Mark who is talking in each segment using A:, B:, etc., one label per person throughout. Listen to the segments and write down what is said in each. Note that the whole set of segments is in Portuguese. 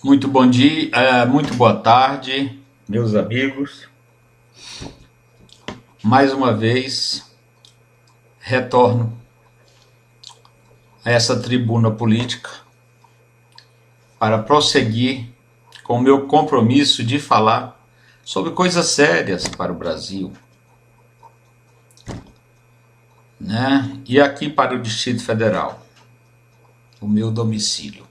A: Muito bom dia, muito boa tarde, meus amigos. Mais uma vez, retorno a essa tribuna política para prosseguir com o meu compromisso de falar sobre coisas sérias para o Brasil, né? E aqui para o Distrito Federal, o meu domicílio.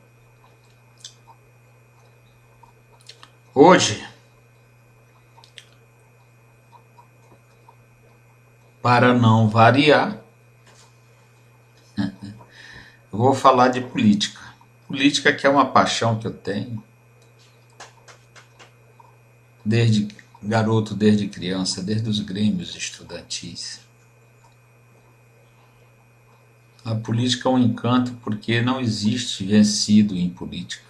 A: Hoje, para não variar, eu vou falar de política. Política que é uma paixão que eu tenho desde garoto, desde criança, desde os grêmios estudantis. A política é um encanto porque não existe vencido em política.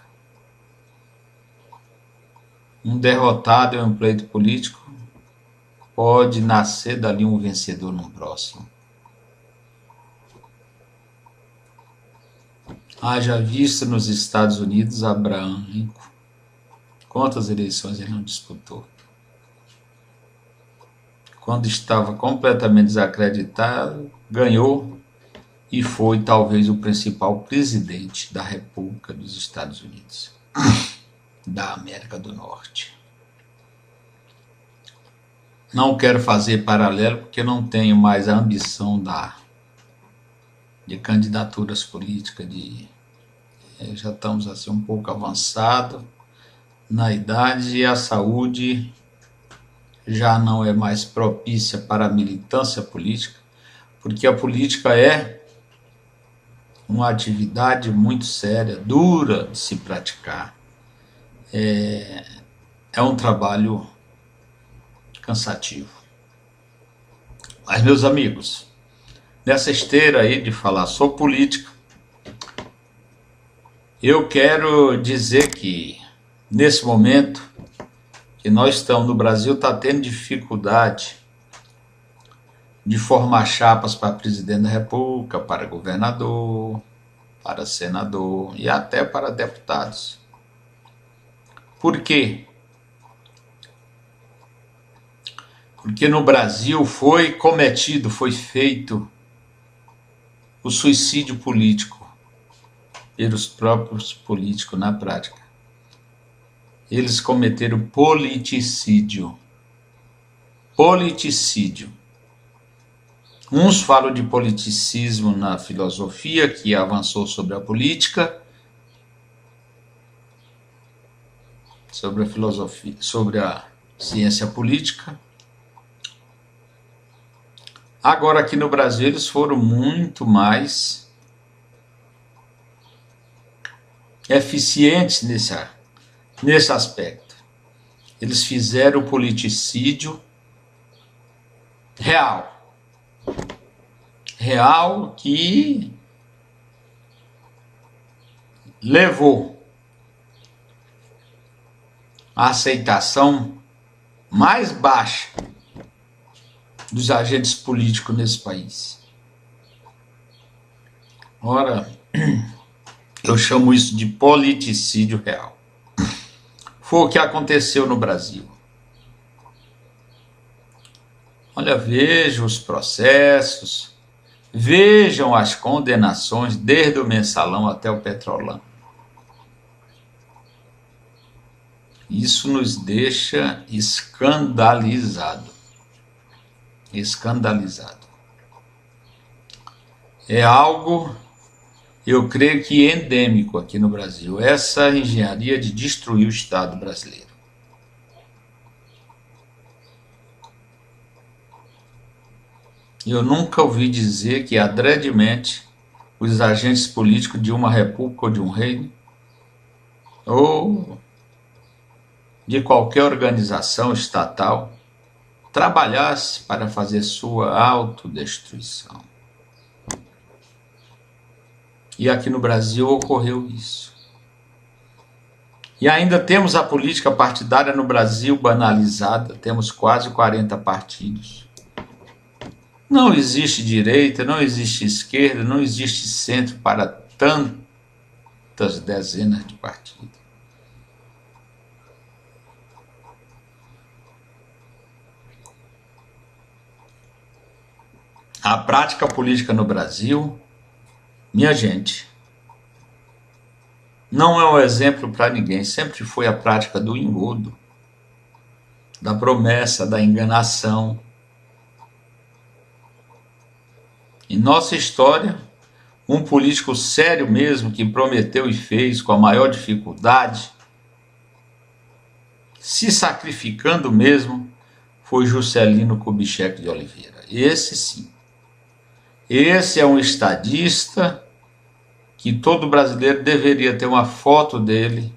A: Um derrotado em um pleito político pode nascer dali um vencedor no próximo. Haja vista nos Estados Unidos Abraham Lincoln. Quantas eleições ele não disputou? Quando estava completamente desacreditado, ganhou e foi talvez o principal presidente da República dos Estados Unidos, da América do Norte. Não quero fazer paralelo porque não tenho mais a ambição de candidaturas políticas, já estamos assim um pouco avançados na idade e a saúde já não é mais propícia para a militância política, porque a política é uma atividade muito séria, dura de se praticar. É um trabalho cansativo. Mas, meus amigos, nessa esteira aí de falar sobre política, eu quero dizer que, nesse momento que nós estamos no Brasil, está tendo dificuldade de formar chapas para presidente da República, para governador, para senador e até para deputados. Por quê? Porque no Brasil foi feito o suicídio político pelos próprios políticos na prática. Eles cometeram politicídio. Politicídio. Uns falam de politicismo na filosofia, que avançou sobre a política, sobre a filosofia, sobre a ciência política. Agora, aqui no Brasil, eles foram muito mais eficientes nesse aspecto. Eles fizeram o politicídio real. Real que levou a aceitação mais baixa dos agentes políticos nesse país. Ora, eu chamo isso de politicídio real. Foi o que aconteceu no Brasil. Olha, vejam os processos, vejam as condenações, desde o Mensalão até o Petrolão. Isso nos deixa escandalizado. Escandalizado. É algo, eu creio que endêmico aqui no Brasil, essa engenharia de destruir o Estado brasileiro. Eu nunca ouvi dizer que adredemente os agentes políticos de uma república ou de um reino, ou de qualquer organização estatal, trabalhasse para fazer sua autodestruição. E aqui no Brasil ocorreu isso. E ainda temos a política partidária no Brasil banalizada, temos quase 40 partidos. Não existe direita, não existe esquerda, não existe centro para quantas dezenas de partidos. A prática política no Brasil, minha gente, não é um exemplo para ninguém. Sempre foi a prática do engodo, da promessa, da enganação. Em nossa história, um político sério mesmo, que prometeu e fez com a maior dificuldade, se sacrificando mesmo, foi Juscelino Kubitschek de Oliveira. Esse sim. Esse é um estadista que todo brasileiro deveria ter uma foto dele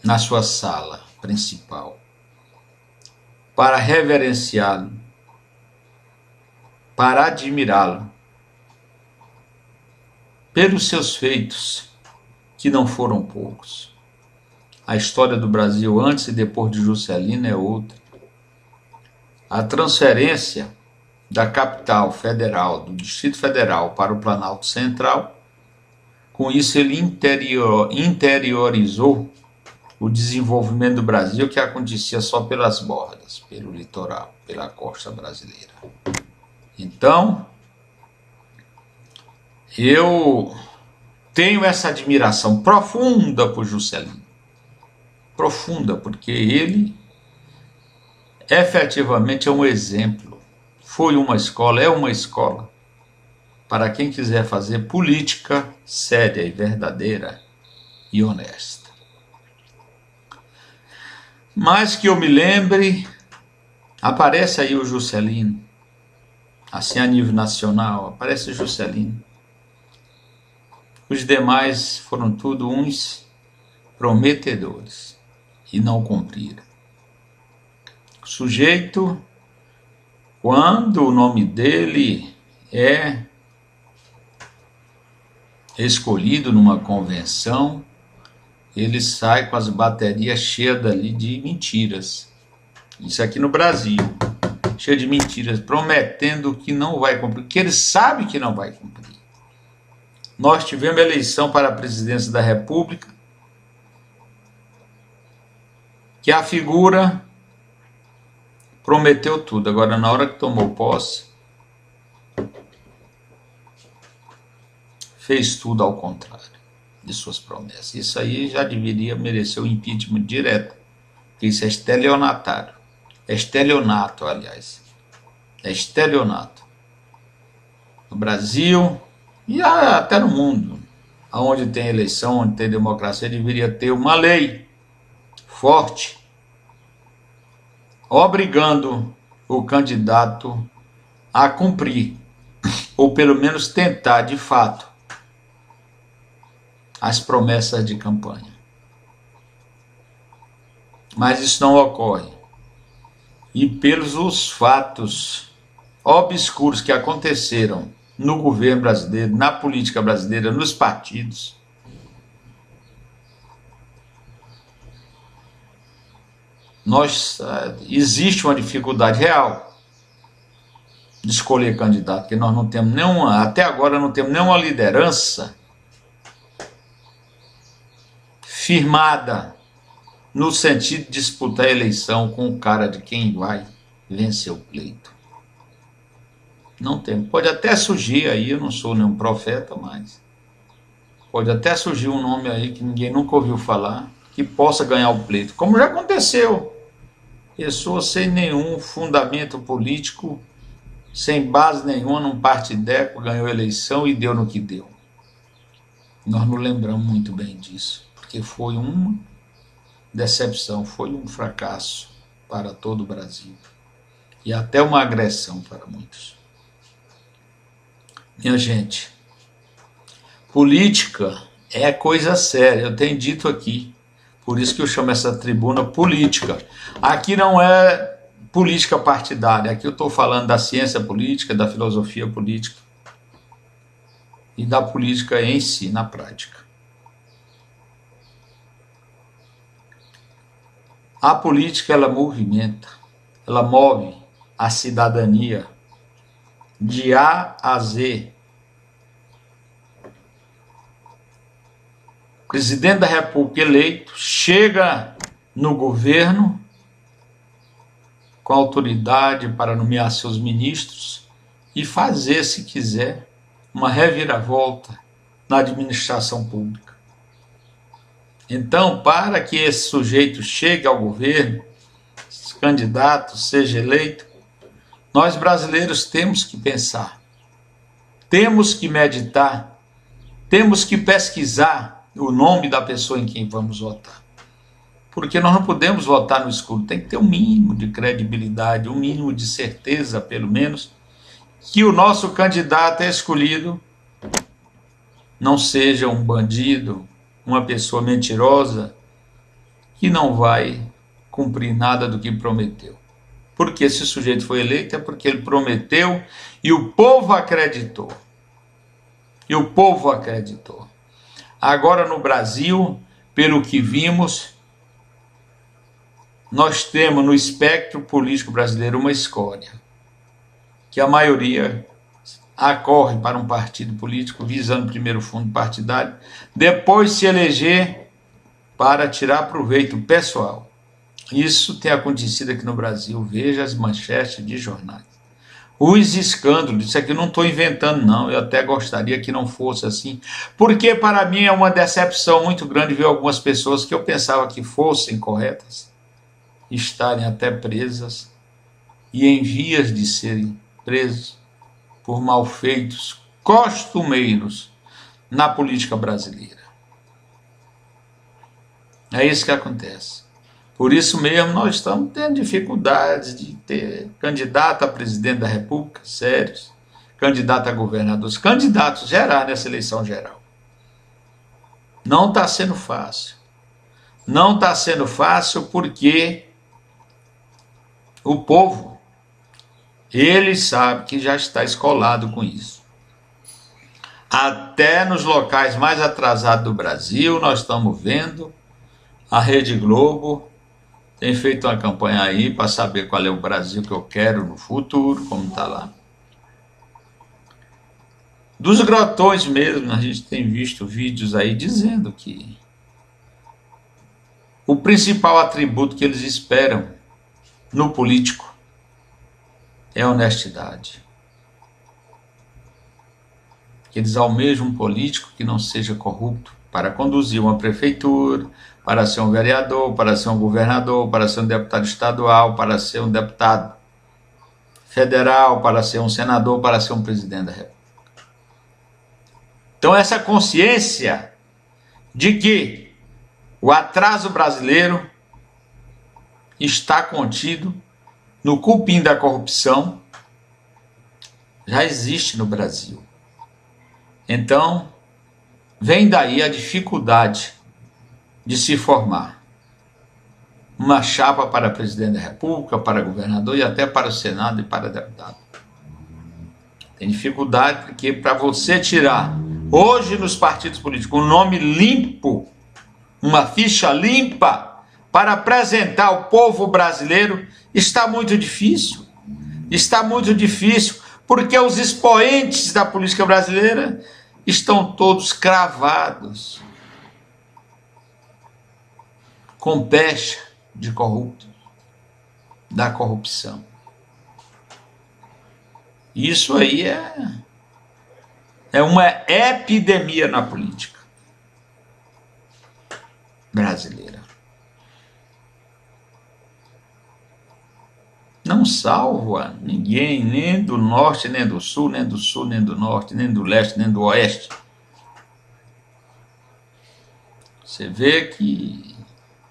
A: na sua sala principal, para reverenciá-lo, para admirá-lo pelos seus feitos, que não foram poucos. A história do Brasil antes e depois de Juscelino é outra. A transferência da capital federal, do Distrito Federal para o Planalto Central, com isso ele interiorizou o desenvolvimento do Brasil, que acontecia só pelas bordas, pelo litoral, pela costa brasileira. Então, eu tenho essa admiração profunda por Juscelino. Profunda, porque ele efetivamente é um exemplo. Foi uma escola, é uma escola para quem quiser fazer política séria e verdadeira e honesta. Mas que eu me lembre, aparece aí o Juscelino, assim a nível nacional, aparece o Juscelino. Os demais foram tudo uns prometedores e não cumpriram. O sujeito, quando o nome dele é escolhido numa convenção, ele sai com as baterias cheias dali de mentiras. Isso aqui no Brasil, cheio de mentiras, prometendo que não vai cumprir, que ele sabe que não vai cumprir. Nós tivemos eleição para a presidência da República, que a figura prometeu tudo. Agora, na hora que tomou posse, fez tudo ao contrário de suas promessas. Isso aí já deveria merecer o impeachment direto, porque isso é estelionatário. É estelionato, aliás. É estelionato. No Brasil e até no mundo, onde tem eleição, onde tem democracia, deveria ter uma lei forte, obrigando o candidato a cumprir, ou pelo menos tentar, de fato, as promessas de campanha. Mas isso não ocorre. E pelos os fatos obscuros que aconteceram no governo brasileiro, na política brasileira, nos partidos, existe uma dificuldade real de escolher candidato, porque nós não temos nenhuma, até agora não temos nenhuma liderança firmada no sentido de disputar a eleição com o cara de quem vai vencer o pleito. Não tem. Pode até surgir aí, eu não sou nenhum profeta, mas pode até surgir um nome aí que ninguém nunca ouviu falar, que possa ganhar o pleito, como já aconteceu. Pessoa sem nenhum fundamento político, sem base nenhuma, num partideco, ganhou a eleição e deu no que deu. Nós não lembramos muito bem disso, porque foi uma decepção, foi um fracasso para todo o Brasil e até uma agressão para muitos. Minha gente, política é coisa séria, eu tenho dito aqui, por isso que eu chamo essa tribuna política. Aqui não é política partidária, aqui eu estou falando da ciência política, da filosofia política e da política em si, na prática. A política, ela movimenta, ela move a cidadania de A a Z, Presidente da República eleito chega no governo com autoridade para nomear seus ministros e fazer, se quiser, uma reviravolta na administração pública. Então, para que esse sujeito chegue ao governo, esse candidato seja eleito, nós brasileiros temos que pensar, temos que meditar, temos que pesquisar o nome da pessoa em quem vamos votar. Porque nós não podemos votar no escuro, tem que ter um mínimo de credibilidade, um mínimo de certeza, pelo menos, que o nosso candidato é escolhido não seja um bandido, uma pessoa mentirosa, que não vai cumprir nada do que prometeu. Porque esse sujeito foi eleito é porque ele prometeu e o povo acreditou. E o povo acreditou. Agora no Brasil, pelo que vimos, nós temos no espectro político brasileiro uma escória, que a maioria acorre para um partido político visando primeiro o fundo partidário, depois se eleger para tirar proveito pessoal. Isso tem acontecido aqui no Brasil, veja as manchetes de jornais. Os escândalos, isso aqui eu não estou inventando não, eu até gostaria que não fosse assim, porque para mim é uma decepção muito grande ver algumas pessoas que eu pensava que fossem corretas, estarem até presas e em vias de serem presos por malfeitos costumeiros na política brasileira. É isso que acontece. Por isso mesmo nós estamos tendo dificuldades de ter candidato a presidente da República, sérios, candidato a governadores, candidatos gerais nessa eleição geral. Não está sendo fácil. Não está sendo fácil porque o povo, ele sabe que já está escolado com isso. Até nos locais mais atrasados do Brasil, nós estamos vendo a Rede Globo tem feito uma campanha aí para saber qual é o Brasil que eu quero no futuro, como está lá. Dos grotões mesmo, a gente tem visto vídeos aí dizendo que o principal atributo que eles esperam no político é a honestidade. Eles almejam um político que não seja corrupto para conduzir uma prefeitura, para ser um vereador, para ser um governador, para ser um deputado estadual, para ser um deputado federal, para ser um senador, para ser um presidente da República. Então essa consciência de que o atraso brasileiro está contido no cupim da corrupção já existe no Brasil. Então, vem daí a dificuldade de se formar uma chapa para presidente da República, para governador e até para o Senado e para deputado. Tem dificuldade porque para você tirar hoje nos partidos políticos um nome limpo, uma ficha limpa para apresentar ao povo brasileiro, está muito difícil. Está muito difícil porque os expoentes da política brasileira estão todos cravados com pecha de corrupto, da corrupção. Isso aí é uma epidemia na política brasileira. Não salva ninguém, nem do norte, nem do sul, nem do sul, nem do norte, nem do leste, nem do oeste. Você vê que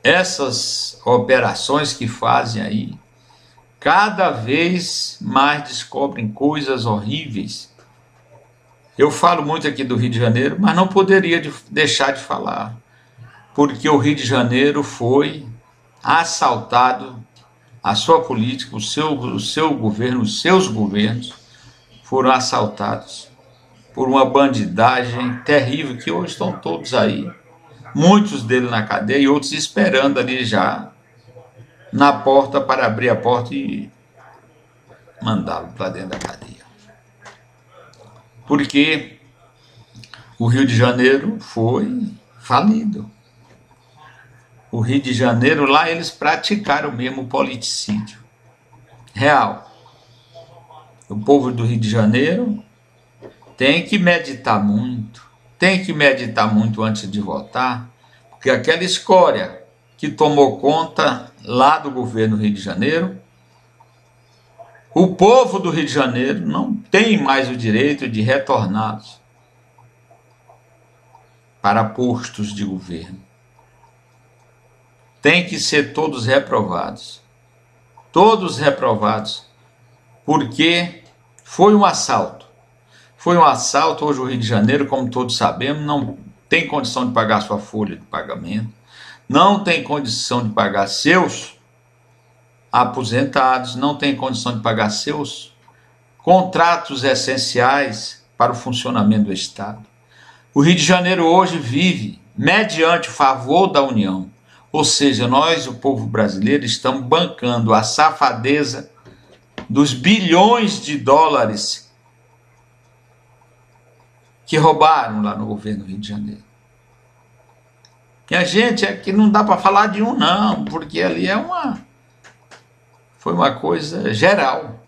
A: essas operações que fazem aí, cada vez mais descobrem coisas horríveis. Eu falo muito aqui do Rio de Janeiro, mas não poderia deixar de falar, porque o Rio de Janeiro foi assaltado, a sua política, o seu governo, os seus governos foram assaltados por uma bandidagem terrível, que hoje estão todos aí, muitos deles na cadeia e outros esperando ali já na porta para abrir a porta e mandá-lo para dentro da cadeia. Porque o Rio de Janeiro foi falido. O Rio de Janeiro, lá eles praticaram mesmo o politicídio real. O povo do Rio de Janeiro tem que meditar muito antes de votar, porque aquela escória que tomou conta lá do governo do Rio de Janeiro, o povo do Rio de Janeiro não tem mais o direito de retorná-los para postos de governo. Tem que ser todos reprovados, porque foi um assalto. Hoje o Rio de Janeiro, como todos sabemos, não tem condição de pagar sua folha de pagamento, não tem condição de pagar seus aposentados, não tem condição de pagar seus contratos essenciais para o funcionamento do Estado. O Rio de Janeiro hoje vive mediante o favor da União, ou seja, nós, o povo brasileiro, estamos bancando a safadeza dos bilhões de dólares que roubaram lá no governo do Rio de Janeiro. E a gente é que não dá para falar de um não, porque ali foi uma coisa geral.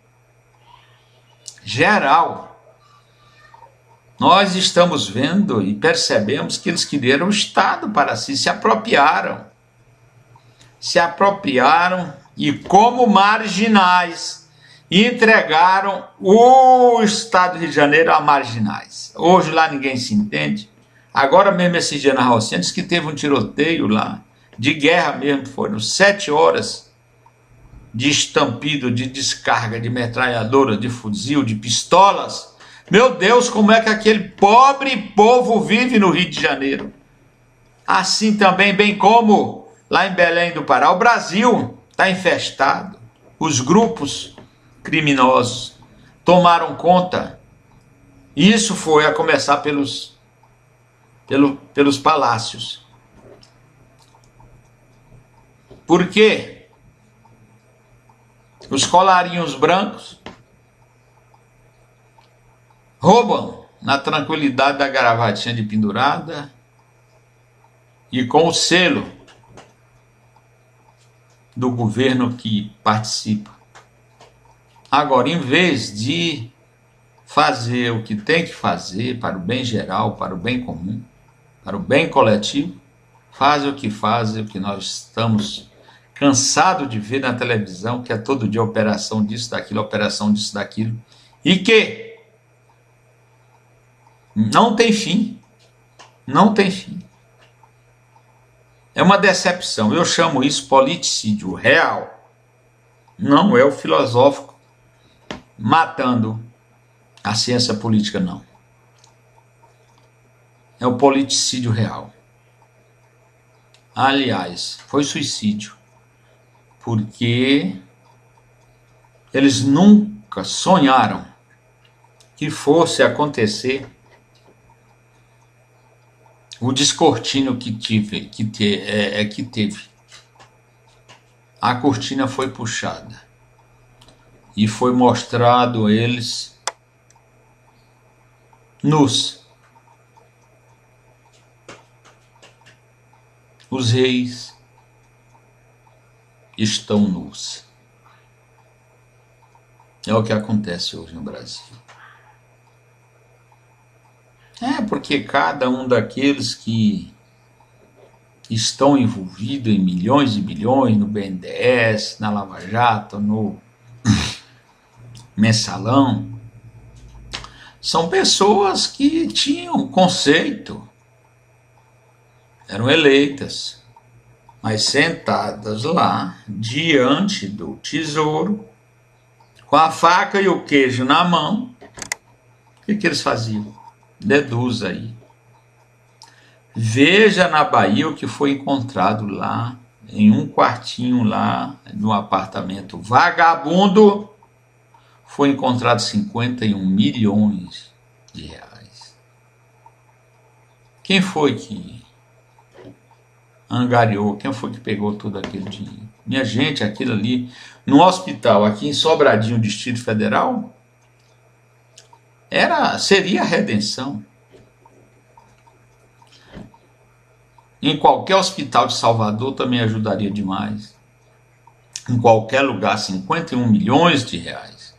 A: Nós estamos vendo e percebemos que eles queriam o Estado para si, se apropriaram e, como marginais, entregaram o Estado do Rio de Janeiro a marginais. Hoje lá ninguém se entende. Agora mesmo esse dia na Rocinha, diz que teve um tiroteio lá, de guerra mesmo, foram 7 horas de estampido, de descarga, de metralhadora, de fuzil, de pistolas. Meu Deus, como é que aquele pobre povo vive no Rio de Janeiro? Assim também, bem como lá em Belém do Pará, o Brasil está infestado. Os grupos criminosos tomaram conta. Isso foi a começar pelos palácios. Por quê? Os colarinhos brancos roubam na tranquilidade da gravatinha de pendurada e com o selo do governo que participa. Agora, em vez de fazer o que tem que fazer para o bem geral, para o bem comum, para o bem coletivo, faz o que nós estamos cansados de ver na televisão, que é todo dia operação disso, daquilo, e que não tem fim. É uma decepção. Eu chamo isso politicídio real. Não é o filosófico matando a ciência política, não. É o politicídio real. Aliás, foi suicídio, porque eles nunca sonharam que fosse acontecer o descortínio que teve. A cortina foi puxada e foi mostrado eles nus. Os reis estão nus. É o que acontece hoje no Brasil. É porque cada um daqueles que estão envolvidos em milhões e bilhões no BNDES, na Lava Jato, no Mensalão, são pessoas que tinham conceito, eram eleitas, mas sentadas lá diante do tesouro, com a faca e o queijo na mão. O que eles faziam? Deduz aí. Veja na Bahia o que foi encontrado lá, em um quartinho lá, no apartamento vagabundo, foi encontrado 51 milhões de reais. Quem foi que angariou? Quem foi que pegou todo aquele dinheiro? Minha gente, aquilo ali, no hospital, aqui em Sobradinho, Distrito Federal, seria a redenção. Em qualquer hospital de Salvador também ajudaria demais. Em qualquer lugar, 51 milhões de reais.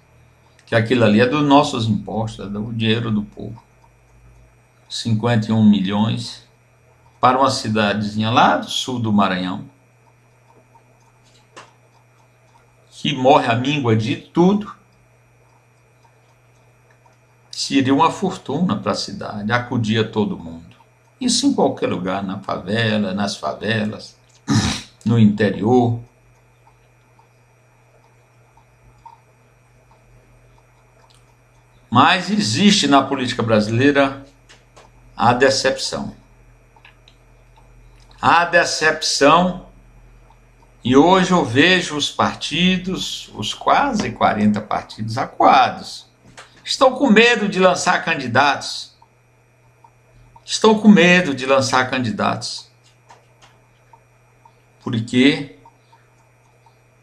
A: Que aquilo ali é dos nossos impostos, é do dinheiro do povo. 51 milhões para uma cidadezinha lá do sul do Maranhão, que morre à míngua de tudo. Seria uma fortuna para a cidade, acudia todo mundo. Isso em qualquer lugar, na favela, nas favelas, no interior. Mas existe na política brasileira a decepção. A decepção, e hoje eu vejo os partidos, os quase 40 partidos acuados, estão com medo de lançar candidatos. Estão com medo de lançar candidatos. Porque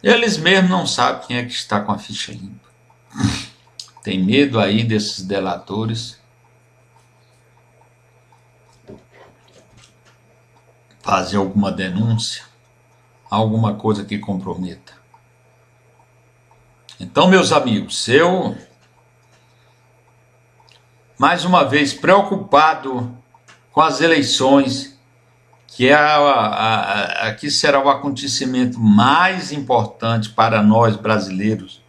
A: eles mesmos não sabem quem é que está com a ficha limpa. Tem medo aí desses delatores fazer alguma denúncia, alguma coisa que comprometa. Então, meus amigos, eu, mais uma vez, preocupado com as eleições, que será o acontecimento mais importante para nós brasileiros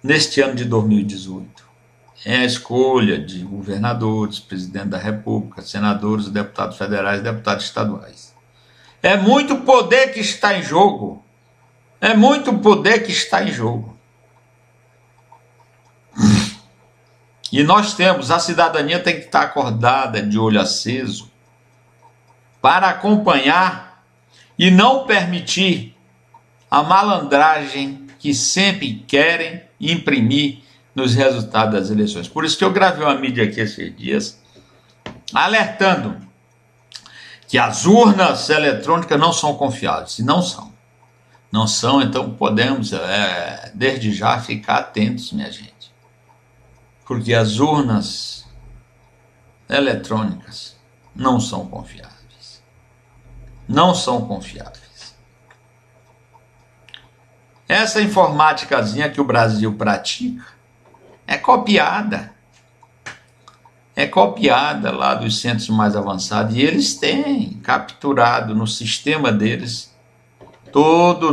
A: neste ano de 2018. É a escolha de governadores, presidente da República, senadores, deputados federais e deputados estaduais. É muito poder que está em jogo. É muito poder que está em jogo. E nós temos, a cidadania tem que estar acordada, de olho aceso, para acompanhar e não permitir a malandragem que sempre querem imprimir nos resultados das eleições. Por isso que eu gravei uma mídia aqui esses dias, alertando que as urnas eletrônicas não são confiáveis. E não são. Não são, então podemos, desde já, ficar atentos, minha gente. Porque as urnas eletrônicas não são confiáveis. Não são confiáveis. Essa informáticazinha que o Brasil pratica é copiada. É copiada lá dos centros mais avançados. E eles têm capturado no sistema deles toda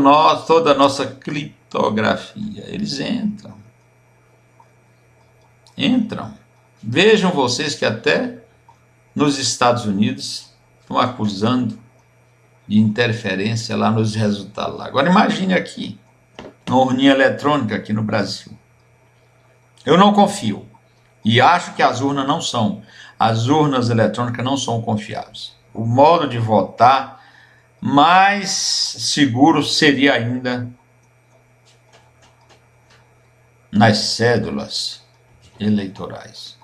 A: a nossa criptografia. Eles entram. Vejam vocês que até nos Estados Unidos estão acusando de interferência lá nos resultados. Agora imagine aqui, uma urninha eletrônica aqui no Brasil. Eu não confio. E acho que as urnas eletrônicas não são confiáveis. O modo de votar mais seguro seria ainda nas cédulas eleitorais.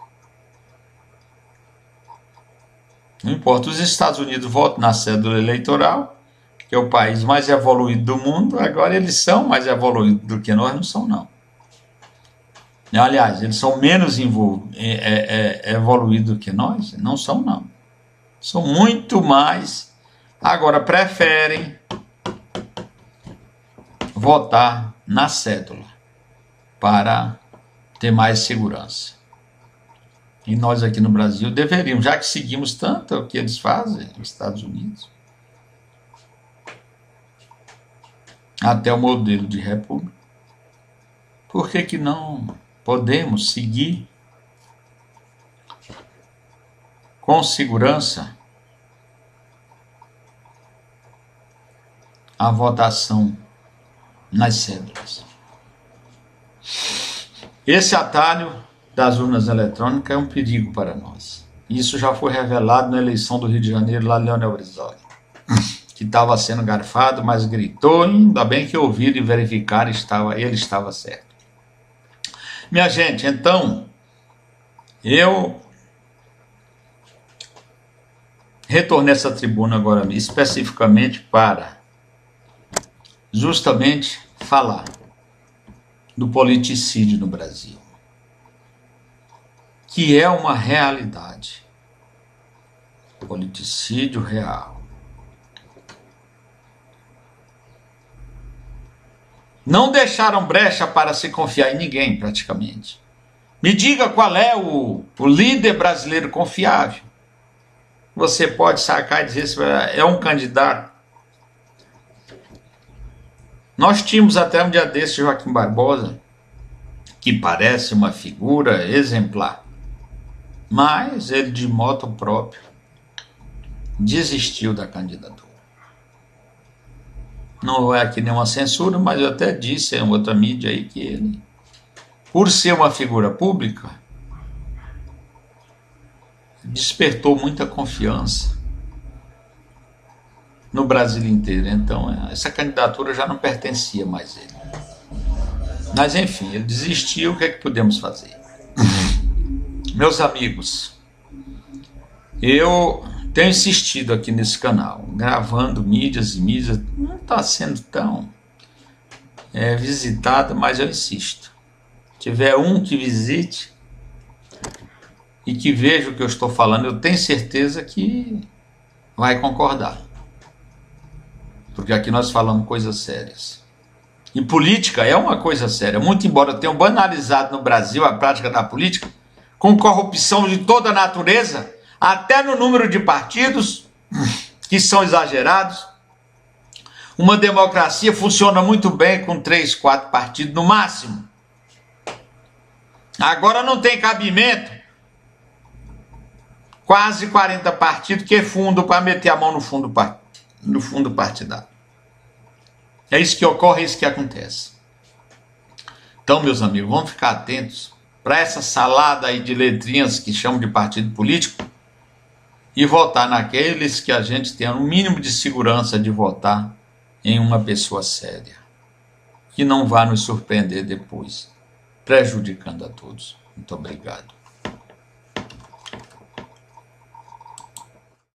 A: Não importa, os Estados Unidos votam na cédula eleitoral, que é o país mais evoluído do mundo, agora eles são mais evoluídos do que nós, não são não. Aliás, eles são menos evoluídos do que nós, não são não. São muito mais, agora preferem votar na cédula para ter mais segurança. E nós aqui no Brasil deveríamos, já que seguimos tanto o que eles fazem nos Estados Unidos, até o modelo de república, por que não podemos seguir com segurança a votação nas cédulas? Esse atalho das urnas eletrônicas é um perigo para nós. Isso já foi revelado na eleição do Rio de Janeiro, lá Leonel Brizola, que estava sendo garfado, mas gritou, ainda bem que ouviram e verificaram, ele estava certo. Minha gente, então, eu retornei essa tribuna agora especificamente para justamente falar do politicídio no Brasil, que é uma realidade. politicídio real. Não deixaram brecha para se confiar em ninguém, praticamente. Me diga qual é o líder brasileiro confiável. Você pode sacar e dizer se é um candidato. Nós tínhamos até um dia desse Joaquim Barbosa, que parece uma figura exemplar, mas ele de moto próprio desistiu da candidatura. Não é aqui nenhuma censura, mas eu até disse em outra mídia aí que ele, por ser uma figura pública, despertou muita confiança no Brasil inteiro. Então, essa candidatura já não pertencia mais a ele. Mas, enfim, ele desistiu, o que é que podemos fazer? Meus amigos, eu tenho insistido aqui nesse canal, gravando mídias e mídias, não está sendo tão visitado, mas eu insisto. Se tiver um que visite e que veja o que eu estou falando, eu tenho certeza que vai concordar. Porque aqui nós falamos coisas sérias. E política é uma coisa séria. Muito embora tenham banalizado no Brasil a prática da política, com corrupção de toda natureza, até no número de partidos, que são exagerados. Uma democracia funciona muito bem com 3, 4 partidos no máximo. Agora não tem cabimento quase 40 partidos que é fundo para meter a mão no fundo partidário. É isso que ocorre, é isso que acontece. Então, meus amigos, vamos ficar atentos para essa salada aí de letrinhas que chamam de partido político e votar naqueles que a gente tenha um mínimo de segurança de votar em uma pessoa séria, que não vá nos surpreender depois, prejudicando a todos. Muito obrigado.